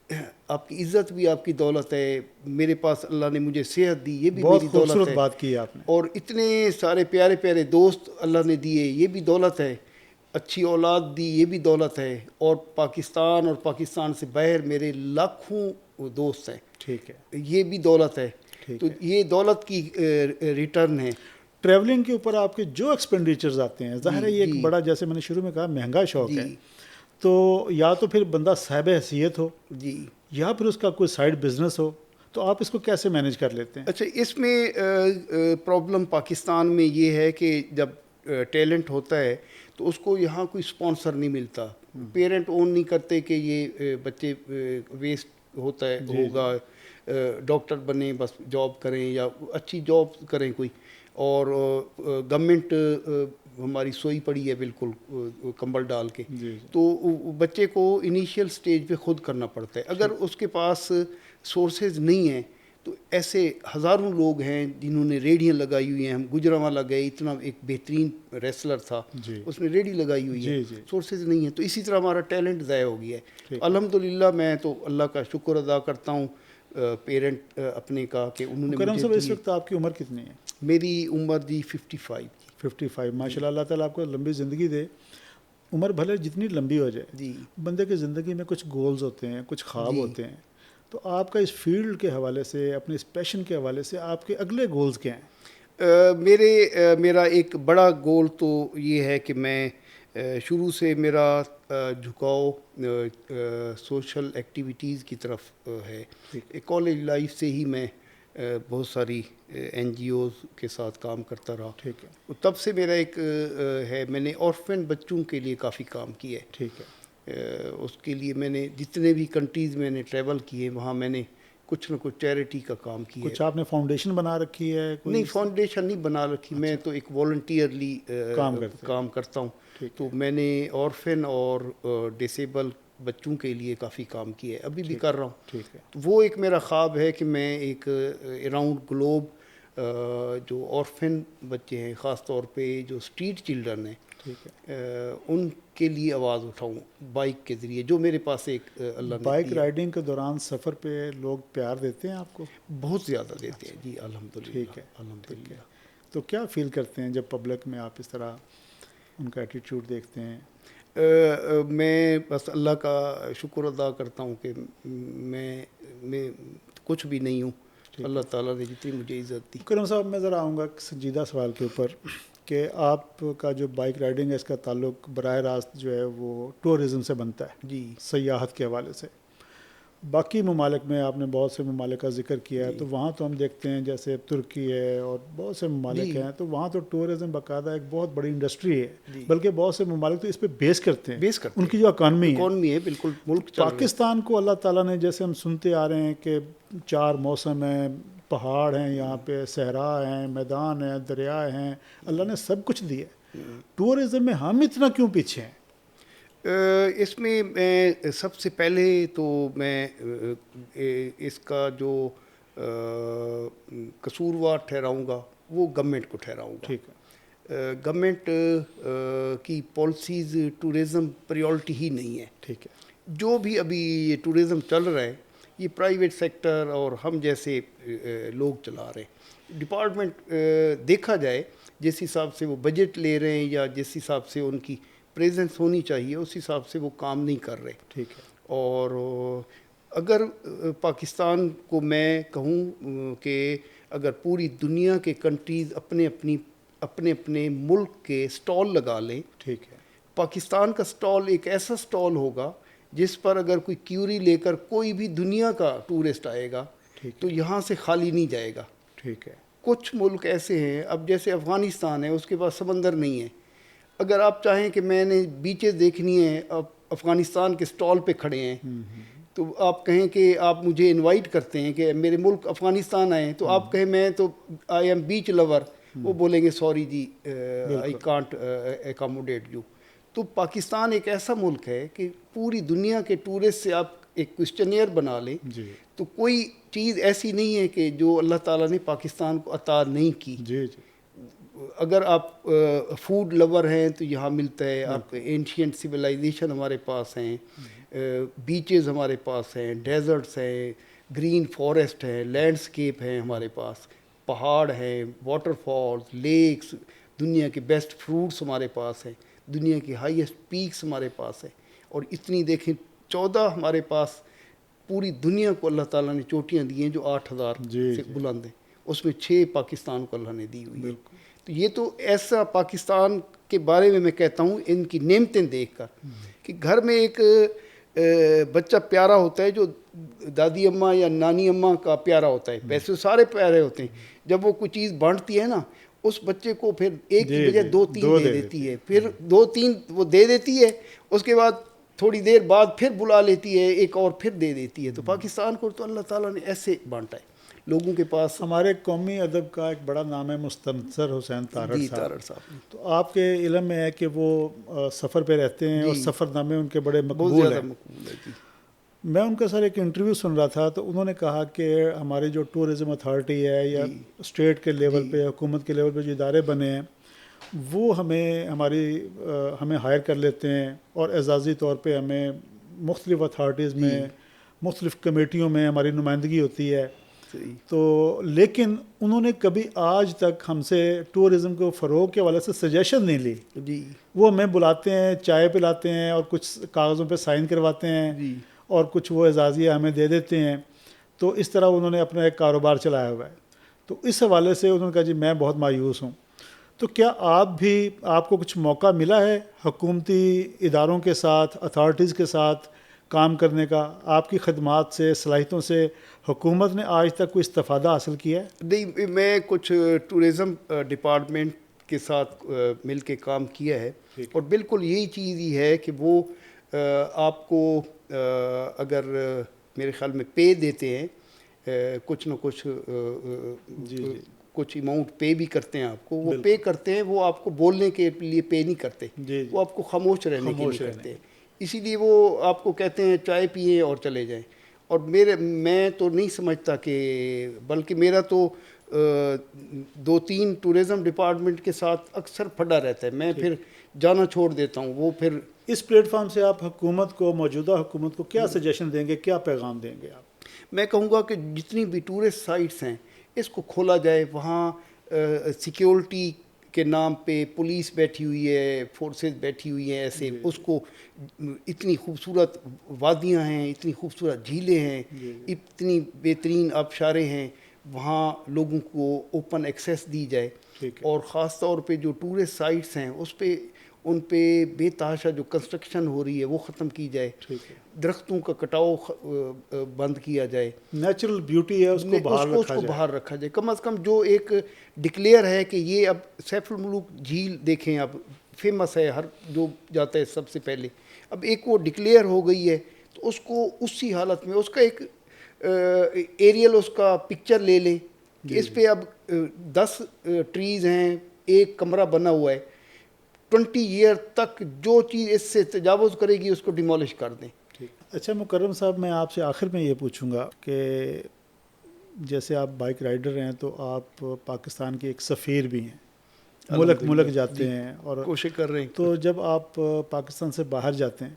آپ کی عزت بھی آپ کی دولت ہے۔ میرے پاس اللہ نے مجھے صحت دی، یہ بھی بہت میری دولت خوبصورت ہے، بات کی آپ نے، اور اتنے سارے پیارے پیارے دوست اللہ نے دیے، یہ بھی دولت ہے، اچھی اولاد دی، یہ بھی دولت ہے، اور پاکستان اور پاکستان سے باہر میرے لاکھوں دوست ہیں، ٹھیک ہے، یہ بھی دولت ہے۔ ٹھیک تو ہے۔ یہ دولت کی ریٹرن ہے۔ ٹریولنگ کے اوپر آپ کے جو ایکسپینڈیچرز آتے ہیں، ظاہر ہے یہ ایک جی بڑا، جیسے میں نے شروع میں کہا، مہنگا شوق ہے، جی تو یا تو پھر بندہ صاحب حیثیت ہو جی یا پھر اس کا کوئی سائڈ بزنس ہو، تو آپ اس کو کیسے مینیج کر لیتے ہیں؟ اچھا، اس میں پرابلم پاکستان میں یہ ہے کہ جب ٹیلنٹ ہوتا ہے تو اس کو یہاں کوئی اسپانسر نہیں ملتا، پیرنٹ اون نہیں کرتے کہ یہ بچے ویسٹ ہوتا ہے ہوگا، ڈاکٹر بنیں بس جاب کریں یا اچھی جاب کریں کوئی، اور گورنمنٹ ہماری سوئی پڑی ہے بالکل کمبل ڈال کے، جی جی، تو بچے کو انیشیل سٹیج پہ خود کرنا پڑتا ہے۔ اگر اس کے پاس سورسز نہیں ہیں تو ایسے ہزاروں لوگ ہیں جنہوں نے ریڑیاں لگائی ہوئی ہیں۔ ہم گجرانوالہ گئے، اتنا ایک بہترین ریسلر تھا، جی اس نے ریڑھی لگائی ہوئی ہے، جی جی، سورسز نہیں ہیں، تو اسی طرح ہمارا ٹیلنٹ ضائع ہو گیا ہے۔ ٹھیک الحمدللہ میں تو اللہ کا شکر ادا کرتا ہوں پیرنٹ اپنے کا کہ انہوں نے کرم مجھے صاحب اس دیے۔ وقت آپ کی عمر کتنی ہے؟ میری عمر جی 55 جی 55 ماشاء اللہ، اللہ تعالیٰ آپ کو لمبی زندگی دے۔ عمر بھلے جتنی لمبی ہو جائے، جی بندے کی زندگی میں کچھ گولز ہوتے ہیں، کچھ خواب جی۔ ہوتے ہیں، تو آپ کا اس فیلڈ کے حوالے سے، اپنے اس پیشن کے حوالے سے آپ کے اگلے گولز کیا ہیں؟ میرا ایک بڑا گول تو یہ ہے کہ میں شروع سے میرا جھکاؤ سوشل ایکٹیویٹیز کی طرف ہے۔ کالج لائف سے ہی میں بہت ساری این جی اوز کے ساتھ کام کرتا رہا۔ ٹھیک ہے، تب سے میرا ایک ہے، میں نے اورفن بچوں کے لیے کافی کام کیا ہے۔ ٹھیک ہے، اس کے لیے میں نے جتنے بھی کنٹریز میں نے ٹریول کیے، وہاں میں نے کچھ نہ کچھ چیریٹی کا کام کیا ہے۔ کچھ آپ نے فاؤنڈیشن بنا رکھی ہے کوئی؟ نہیں، فاؤنڈیشن نہیں بنا رکھی، میں تو ایک والنٹیئرلی کام کرتا ہوں۔ تو میں نے اورفن اور ڈسیبل بچوں کے لیے کافی کام کیا ہے، ابھی بھی کر رہا ہوں۔ ٹھیک ہے، تو وہ ایک میرا خواب ہے کہ میں ایک اراؤنڈ گلوب جو اورفن بچے ہیں، خاص طور پہ جو اسٹریٹ چلڈرن ہیں، ٹھیک ہے۔ ان کے لیے آواز اٹھاؤں بائک کے ذریعے، جو میرے پاس ایک اللہ نے بائک دی ہے۔ رائڈنگ کے دوران سفر پہ لوگ پیار دیتے ہیں آپ کو؟ بہت زیادہ دیتے ہیں جی، الحمدللہ۔ ٹھیک ہے، الحمدللہ۔ تو کیا فیل کرتے ہیں جب پبلک میں آپ اس طرح ان کا ایٹیٹیوڈ دیکھتے ہیں؟ میں بس اللہ کا شکر ادا کرتا ہوں کہ میں کچھ بھی نہیں ہوں، اللہ تعالیٰ نے جتنی مجھے عزت دی۔ کرم صاحب، میں ذرا آؤں گا ایک سنجیدہ سوال کے اوپر کہ آپ کا جو بائک رائڈنگ ہے، اس کا تعلق براہ راست جو ہے وہ ٹورزم سے بنتا ہے، جی سیاحت کے حوالے سے۔ باقی ممالک میں آپ نے بہت سے ممالک کا ذکر کیا ہے، تو وہاں تو ہم دیکھتے ہیں جیسے ترکی ہے اور بہت سے ممالک ہیں، تو وہاں تو ٹورزم باقاعدہ ایک بہت بڑی انڈسٹری ہے، بلکہ بہت سے ممالک تو اس پہ بیس کرتے ہیں، ان کی جو اکانومی ہے بالکل ملک چل رہا ہے۔ پاکستان کو اللہ تعالیٰ نے، جیسے ہم سنتے آ رہے ہیں کہ 4 موسم ہیں، پہاڑ ہیں، یہاں پہ صحرا ہیں، میدان ہیں، دریا ہیں، اللہ نے سب کچھ دیا، ٹورزم میں ہم اتنا کیوں پیچھے ہیں؟ اس میں سب سے پہلے تو میں اس کا جو قصوروار ٹھہراؤں گا وہ گورنمنٹ کو ٹھہراؤں گا۔ ٹھیک ہے، گورنمنٹ کی پالیسیز ٹورزم پریورٹی ہی نہیں ہے۔ ٹھیک ہے، جو بھی ابھی یہ ٹورزم چل رہا ہے، یہ پرائیویٹ سیکٹر اور ہم جیسے لوگ چلا رہے ہیں۔ ڈپارٹمنٹ دیکھا جائے جس حساب سے وہ بجٹ لے رہے ہیں یا جس حساب سے ان کی پریزنس ہونی چاہیے، اس حساب سے وہ کام نہیں کر رہے۔ ٹھیک ہے، اور اگر پاکستان کو میں کہوں کہ اگر پوری دنیا کے کنٹریز اپنے اپنے ملک کے سٹال لگا لیں، ٹھیک ہے، پاکستان کا سٹال ایک ایسا سٹال ہوگا جس پر اگر کوئی کیوری لے کر کوئی بھی دنیا کا ٹورسٹ آئے گا تو یہاں سے خالی نہیں جائے گا۔ ٹھیک ہے، کچھ ملک ایسے ہیں، اب جیسے افغانستان ہے، اس کے پاس سمندر نہیں ہے، اگر آپ چاہیں کہ میں نے بیچز دیکھنی ہے، اب افغانستان کے سٹال پہ کھڑے ہیں، تو آپ کہیں کہ آپ مجھے انوائٹ کرتے ہیں کہ میرے ملک افغانستان آئیں، تو آپ کہیں میں تو آئی ایم بیچ لور، وہ بولیں گے سوری جی آئی کانٹ اکاموڈیٹ یو۔ تو پاکستان ایک ایسا ملک ہے کہ پوری دنیا کے ٹورسٹ سے آپ ایک کوسچنیئر بنا لیں تو کوئی چیز ایسی نہیں ہے کہ جو اللہ تعالیٰ نے پاکستان کو عطا نہیں کی۔ جی جی، اگر آپ فوڈ لور ہیں تو یہاں ملتا ہے، آپ اینشینٹ سویلائزیشن ہمارے پاس ہیں، بیچز ہمارے پاس ہیں، ڈیزرٹس ہیں، گرین فارسٹ ہیں، لینڈسکیپ ہیں ہمارے پاس، پہاڑ ہیں، واٹر فالز، لیکس، دنیا کے بیسٹ فروٹس ہمارے پاس ہیں، دنیا کی ہائیسٹ پیکس ہمارے پاس ہیں، اور اتنی دیکھیں 14 ہمارے پاس پوری دنیا کو اللہ تعالیٰ نے چوٹیاں دی ہیں جو 8000 سے بلند ہیں، اس میں 6 پاکستان کو اللہ نے دی ہوئی ہے۔ تو یہ تو ایسا پاکستان کے بارے میں کہتا ہوں ان کی نعمتیں دیکھ کر کہ گھر میں ایک بچہ پیارا ہوتا ہے جو دادی اماں یا نانی اماں کا پیارا ہوتا ہے، ویسے سارے پیارے ہوتے ہیں، جب وہ کوئی چیز بانٹتی ہے نا اس بچے کو پھر ایک کی بجائے 2-3 دے دیتی ہے، پھر 2-3 وہ دے دیتی ہے، اس کے بعد تھوڑی دیر بعد پھر بلا لیتی ہے ایک اور پھر دے دیتی ہے۔ تو پاکستان کو تو اللہ تعالیٰ نے ایسے بانٹا ہے لوگوں کے پاس۔ ہمارے قومی ادب کا ایک بڑا نام ہے مستنصر حسین تارڑ صاحب، تو آپ کے علم میں ہے کہ وہ سفر پہ رہتے ہیں اور سفر نامے ان کے بڑے مقبول ہیں۔ میں ان کا سر ایک انٹرویو سن رہا تھا تو انہوں نے کہا کہ ہماری جو ٹورزم اتھارٹی ہے یا اسٹیٹ کے لیول پہ، حکومت کے لیول پہ جو ادارے بنے ہیں وہ ہمیں ہائر کر لیتے ہیں اور اعزازی طور پہ ہمیں مختلف اتھارٹیز میں مختلف کمیٹیوں میں ہماری نمائندگی ہوتی ہے. صحیح. تو لیکن انہوں نے کبھی آج تک ہم سے ٹورزم کو فروغ کے حوالے سے سجیشن نہیں لی. جی وہ ہمیں بلاتے ہیں, چائے پلاتے ہیں اور کچھ کاغذوں پہ سائن کرواتے ہیں جی اور کچھ وہ اعزازیہ ہمیں دے دیتے ہیں. تو اس طرح انہوں نے اپنا ایک کاروبار چلایا ہوا ہے. تو اس حوالے سے انہوں نے کہا جی میں بہت مایوس ہوں. تو کیا آپ کو کچھ موقع ملا ہے حکومتی اداروں کے ساتھ, اتھارٹیز کے ساتھ کام کرنے کا؟ آپ کی خدمات سے, صلاحیتوں سے حکومت نے آج تک کوئی استفادہ حاصل کیا ہے؟ نہیں, میں کچھ ٹورزم ڈپارٹمنٹ کے ساتھ مل کے کام کیا ہے, اور بالکل یہی چیز ہی ہے کہ وہ آپ کو اگر میرے خیال میں پے دیتے ہیں, کچھ نہ کچھ کچھ اماؤنٹ پے بھی کرتے ہیں آپ کو. وہ پے کرتے ہیں, وہ آپ کو بولنے کے لیے پے نہیں کرتے, وہ آپ کو خاموش رہنے کے لیے کرتے ہیں. اسی لیے وہ آپ کو کہتے ہیں چائے پئیں اور چلے جائیں. اور میں تو نہیں سمجھتا کہ, بلکہ میرا تو 2-3 ٹورزم ڈپارٹمنٹ کے ساتھ اکثر پھڑا رہتا ہے. میں پھر جانا چھوڑ دیتا ہوں. وہ پھر اس پلیٹ فارم سے آپ حکومت کو, موجودہ حکومت کو کیا سجیشن دیں گے, کیا پیغام دیں گے آپ؟ میں کہوں گا کہ جتنی بھی ٹورسٹ سائٹس ہیں اس کو کھولا جائے. وہاں سیکیورٹی کے نام پہ پولیس بیٹھی ہوئی ہے, فورسز بیٹھی ہوئی ہیں ایسے, اس کو اتنی خوبصورت وادیاں ہیں, اتنی خوبصورت جھیلیں ہیں, اتنی بہترین آبشاریں ہیں, وہاں لوگوں کو اوپن ایکسیس دی جائے. اور خاص طور پہ جو ٹورسٹ سائٹس ہیں ان پہ بے تحاشا جو کنسٹرکشن ہو رہی ہے وہ ختم کی جائے. درختوں کا کٹاؤ بند کیا جائے. نیچرل بیوٹی ہے اس کو باہر رکھا جائے. کم از کم جو ایک ڈکلیئر ہے کہ یہ, اب سیف الملوک جھیل دیکھیں, اب فیمس ہے, ہر جو جاتا ہے سب سے پہلے, اب ایک وہ ڈکلیئر ہو گئی ہے, تو اس کو اسی حالت میں اس کا ایک ایریل اس کا پکچر لے لیں کہ اس پہ اب 10 ٹریز ہیں, ایک کمرہ بنا ہوا ہے, 20 ایئر تک جو چیز اس سے تجاوز کرے گی اس کو ڈیمولش کر دیں. اچھا مکرم صاحب, میں آپ سے آخر میں یہ پوچھوں گا کہ جیسے آپ بائک رائڈر ہیں تو آپ پاکستان کے ایک سفیر بھی ہیں, ملک جاتے ہیں اور کوشش کر رہے ہیں. تو جب آپ پاکستان سے باہر جاتے ہیں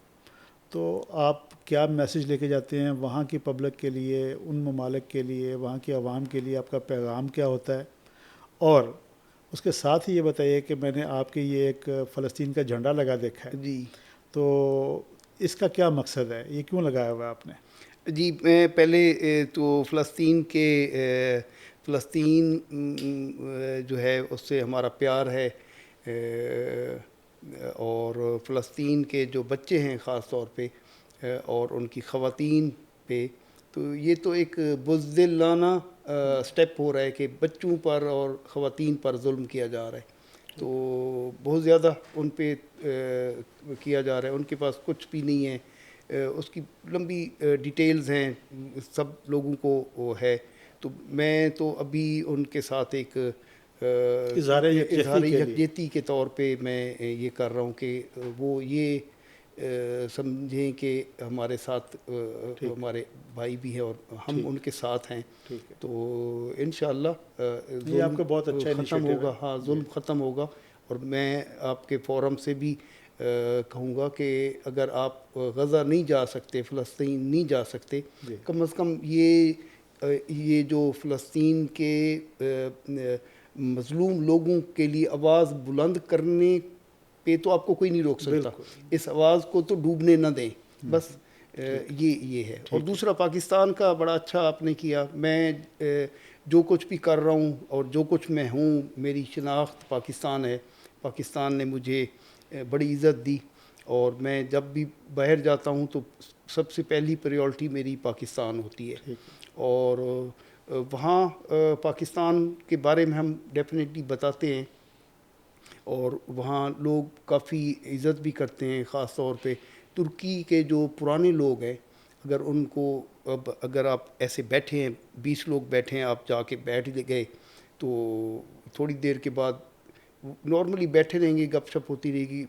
تو آپ کیا میسیج لے کے جاتے ہیں وہاں کی پبلک کے لیے, ان ممالک کے لیے, وہاں کی عوام کے لیے آپ کا پیغام کیا ہوتا ہے؟ اور اس کے ساتھ ہی یہ بتائیے کہ میں نے آپ کے یہ ایک فلسطین کا جھنڈا لگا دیکھا ہے, جی, تو اس کا کیا مقصد ہے, یہ کیوں لگایا ہوا ہے آپ نے؟ جی, میں پہلے تو فلسطین جو ہے اس سے ہمارا پیار ہے, اور فلسطین کے جو بچے ہیں خاص طور پہ, اور ان کی خواتین پہ, تو یہ تو ایک بزدلانہ سٹیپ ہو رہا ہے کہ بچوں پر اور خواتین پر ظلم کیا جا رہا ہے. تو بہت زیادہ ان پہ کیا جا رہا ہے. ان کے پاس کچھ بھی نہیں ہے, اس کی لمبی ڈیٹیلز ہیں, سب لوگوں کو وہ ہے. تو میں تو ابھی ان کے ساتھ ایک اظہار یکجہتی کے طور پہ میں یہ کر رہا ہوں کہ وہ یہ سمجھیں کہ ہمارے ساتھ ہمارے بھائی بھی ہیں اور ہم ان کے ساتھ ہیں. تو انشاءاللہ یہ آپ کا بہت اچھا ختم ہوگا. ہاں, ظلم ختم ہوگا. اور میں آپ کے فورم سے بھی کہوں گا کہ اگر آپ غزہ نہیں جا سکتے, فلسطین نہیں جا سکتے, کم از کم یہ جو فلسطین کے مظلوم لوگوں کے لیے آواز بلند کرنے پہ تو آپ کو کوئی نہیں روک سکتا. اس آواز کو تو ڈوبنے نہ دیں, بس یہ ہے. اور دوسرا, پاکستان کا بڑا اچھا آپ نے کیا. میں جو کچھ بھی کر رہا ہوں اور جو کچھ میں ہوں, میری شناخت پاکستان ہے. پاکستان نے مجھے بڑی عزت دی, اور میں جب بھی باہر جاتا ہوں تو سب سے پہلی پریورٹی میری پاکستان ہوتی ہے. اور وہاں پاکستان کے بارے میں ہم ڈیفینیٹلی بتاتے ہیں, اور وہاں لوگ کافی عزت بھی کرتے ہیں. خاص طور پہ ترکی کے جو پرانے لوگ ہیں, اگر ان کو اگر آپ ایسے بیٹھے ہیں, 20 لوگ بیٹھے ہیں, آپ جا کے بیٹھ گئے, تو تھوڑی دیر کے بعد نارملی بیٹھے رہیں گے, گپ شپ ہوتی رہے گی,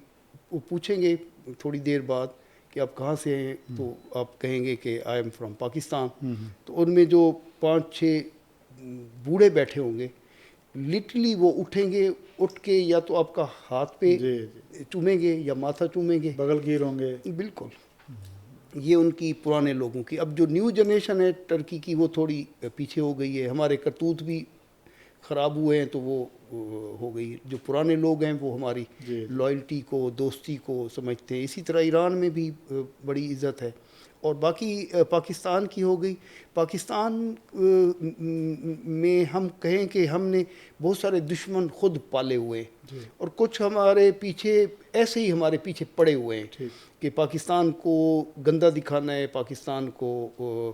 وہ پوچھیں گے تھوڑی دیر بعد کہ آپ کہاں سے ہیں, تو آپ کہیں گے کہ آئی ایم فرام پاکستان. تو ان میں جو 5-6 بوڑھے بیٹھے ہوں گے, لٹرلی وہ اٹھیں گے, اٹھ کے یا تو آپ کا ہاتھ پہ چومیں گے یا ماتھا چومیں گے, بغل گیر ہوں گے. بالکل. یہ ان کی پرانے لوگوں کی. اب جو نیو جنریشن ہے ٹرکی کی وہ تھوڑی پیچھے ہو گئی ہے. ہمارے کرتوت بھی خراب ہوئے ہیں تو وہ ہو گئی. جو پرانے لوگ ہیں وہ ہماری لائلٹی کو دوستی کو سمجھتے ہیں. اسی طرح ایران میں بھی بڑی عزت ہے. اور باقی پاکستان کی ہو گئی. پاکستان میں ہم کہیں کہ ہم نے بہت سارے دشمن خود پالے ہوئے ہیں اور کچھ ہمارے پیچھے ایسے ہی ہمارے پیچھے پڑے ہوئے ہیں کہ پاکستان کو گندا دکھانا ہے, پاکستان کو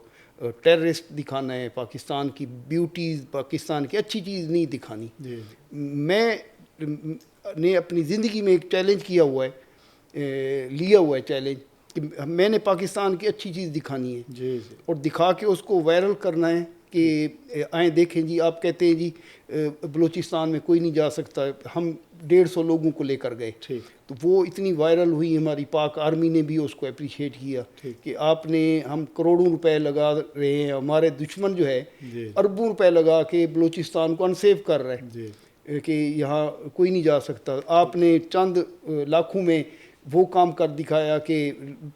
ٹیررسٹ دکھانا ہے, پاکستان کی بیوٹیز, پاکستان کی اچھی چیز نہیں دکھانی. میں نے اپنی زندگی میں ایک چیلنج کیا ہوا ہے, لیا ہوا ہے چیلنج کہ میں نے پاکستان کی اچھی چیز دکھانی ہے اور دکھا کے اس کو وائرل کرنا ہے کہ آئیں دیکھیں جی. آپ کہتے ہیں جی بلوچستان میں کوئی نہیں جا سکتا, ہم 150 لوگوں کو لے کر گئے تو وہ اتنی وائرل ہوئی. ہماری پاک آرمی نے بھی اس کو اپریشیٹ کیا کہ آپ نے, ہم کروڑوں روپے لگا رہے ہیں, ہمارے دشمن جو ہے اربوں روپے لگا کے بلوچستان کو انسیف کر رہے ہیں کہ یہاں کوئی نہیں جا سکتا. آپ نے چند لاکھوں میں وہ کام کر دکھایا کہ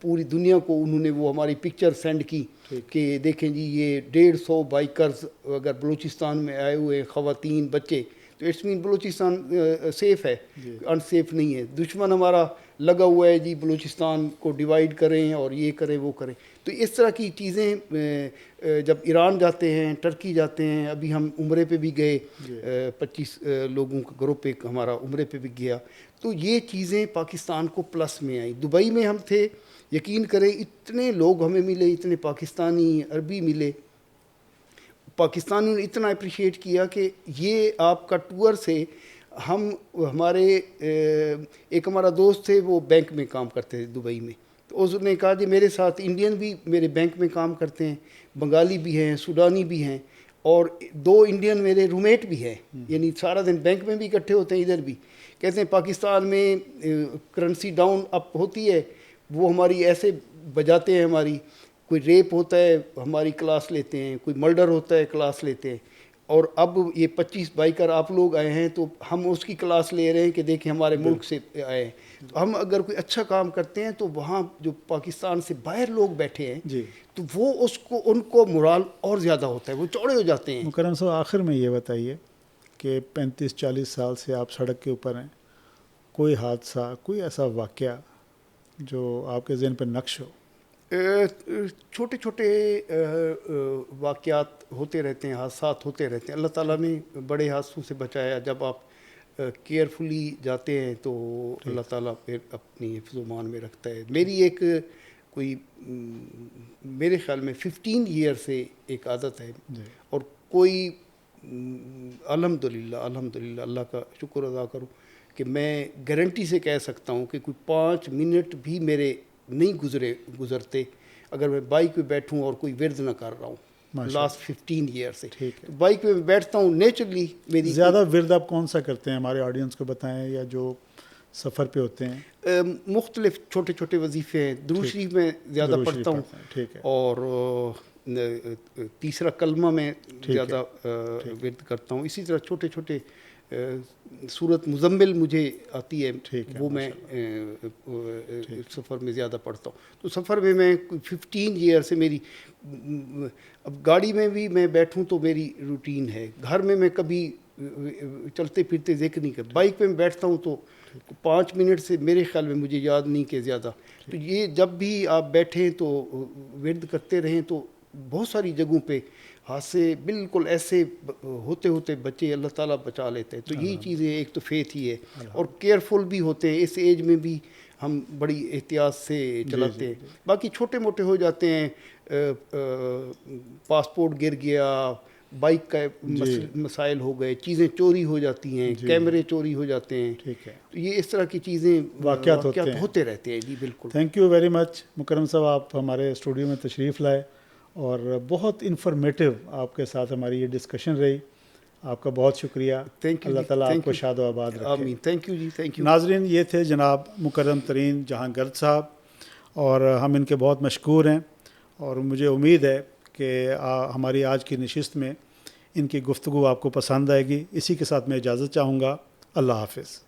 پوری دنیا کو انہوں نے وہ ہماری پکچر سینڈ کی کہ دیکھیں جی یہ 150 بائکرز اگر بلوچستان میں آئے ہوئے خواتین بچے تو اٹس مین بلوچستان سیف ہے, انسیف نہیں ہے. دشمن ہمارا لگا ہوا ہے جی بلوچستان کو ڈیوائیڈ کریں اور یہ کریں وہ کریں. تو اس طرح کی چیزیں جب ایران جاتے ہیں, ٹرکی جاتے ہیں, ابھی ہم عمرے پہ بھی گئے, 25 لوگوں کا گروپ ایک ہمارا عمرے پہ بھی گیا, تو یہ چیزیں پاکستان کو پلس میں آئیں. دبئی میں ہم تھے, یقین کریں اتنے لوگ ہمیں ملے, اتنے پاکستانی عربی ملے, پاکستانی نے اتنا اپریشیٹ کیا کہ یہ آپ کا ٹور سے ہم ہمارے ایک ہمارا دوست تھے وہ بینک میں کام کرتے تھے دبئی میں, تو اس نے کہا جی میرے ساتھ انڈین بھی میرے بینک میں کام کرتے ہیں, بنگالی بھی ہیں, سوڈانی بھی ہیں, اور 2 انڈین میرے رومیٹ بھی ہیں, یعنی سارا دن بینک میں بھی اکٹھے ہوتے ہیں, ادھر بھی. کہتے ہیں پاکستان میں کرنسی ڈاؤن اپ ہوتی ہے, وہ ہماری ایسے بجاتے ہیں, ہماری کوئی ریپ ہوتا ہے ہماری کلاس لیتے ہیں, کوئی مرڈر ہوتا ہے کلاس لیتے ہیں, اور اب یہ 25 بائکر آپ لوگ آئے ہیں تو ہم اس کی کلاس لے رہے ہیں کہ دیکھیں ہمارے ملک سے آئے ہیں. تو ہم اگر کوئی اچھا کام کرتے ہیں تو وہاں جو پاکستان سے باہر لوگ بیٹھے ہیں تو وہ اس کو ان کو مرال اور زیادہ ہوتا ہے, وہ چوڑے ہو جاتے ہیں. مکرم صاحب آخر میں یہ بتائیے کہ 35-40 سال سے آپ سڑک کے اوپر ہیں, کوئی حادثہ, کوئی ایسا واقعہ جو آپ کے ذہن پہ نقش ہو؟ چھوٹے چھوٹے واقعات ہوتے رہتے ہیں, حادثات ہوتے رہتے ہیں. اللہ تعالیٰ نے بڑے حادثوں سے بچایا. جب آپ کیئرفلی جاتے ہیں تو اللہ تعالیٰ پھر اپنی حفظ و امان میں رکھتا ہے. میری ایک کوئی میرے خیال میں 15 ایئر سے ایک عادت ہے, اور کوئی الحمدللہ اللہ کا شکر ادا کروں کہ میں گارنٹی سے کہہ سکتا ہوں کہ کوئی 5 منٹ بھی میرے نہیں گزرتے اگر میں بائک پہ بیٹھوں اور کوئی ورد نہ کر رہا ہوں. لاسٹ 15 ایئر سے بائک پہ بیٹھتا ہوں نیچرلی. میری زیادہ ورد آپ کون سا کرتے ہیں ہمارے آڈینس کو بتائیں, یا جو سفر پہ ہوتے ہیں؟ مختلف چھوٹے چھوٹے وظیفے ہیں. درود شریف میں زیادہ پڑھتا ہوں, اور تیسرا کلمہ میں زیادہ ورد کرتا ہوں. اسی طرح چھوٹے چھوٹے سورت مزمل مجھے آتی ہے, وہ میں سفر میں زیادہ پڑھتا ہوں. تو سفر میں 15 ایئر سے میری, اب گاڑی میں بھی میں بیٹھوں تو میری روٹین ہے, گھر میں کبھی چلتے پھرتے ذکر نہیں کرتا, بائک پہ میں بیٹھتا ہوں تو 5 منٹ سے میرے خیال میں مجھے یاد نہیں کہ زیادہ. تو یہ جب بھی آپ بیٹھیں تو ورد کرتے رہیں تو بہت ساری جگہوں پہ حادثے بالکل ایسے ہوتے ہوتے بچے اللہ تعالیٰ بچا لیتے ہیں. تو یہی چیزیں, ایک تو فیتھ ہی ہے, اور کیئرفل بھی ہوتے ہیں. اس ایج میں بھی ہم بڑی احتیاط سے چلاتے ہیں. باقی چھوٹے موٹے ہو جاتے ہیں, پاسپورٹ گر گیا, بائک کا مسائل ہو گئے, چیزیں چوری ہو جاتی ہیں, کیمرے چوری ہو جاتے ہیں. تو یہ اس طرح کی چیزیں واقعات ہوتے رہتے ہیں. جی بالکل. تھینک یو ویری مچ مکرم صاحب, آپ ہمارے اسٹوڈیو میں تشریف لائے اور بہت انفارمیٹیو آپ کے ساتھ ہماری یہ ڈسکشن رہی. آپ کا بہت شکریہ. اللہ تعالیٰ آپ کو شاد و آباد رکھے. آمین. Thank you G, thank you. ناظرین, یہ تھے جناب مکرم ترین جہاں گرد صاحب, اور ہم ان کے بہت مشکور ہیں, اور مجھے امید ہے کہ ہماری آج کی نشست میں ان کی گفتگو آپ کو پسند آئے گی. اسی کے ساتھ میں اجازت چاہوں گا. اللہ حافظ.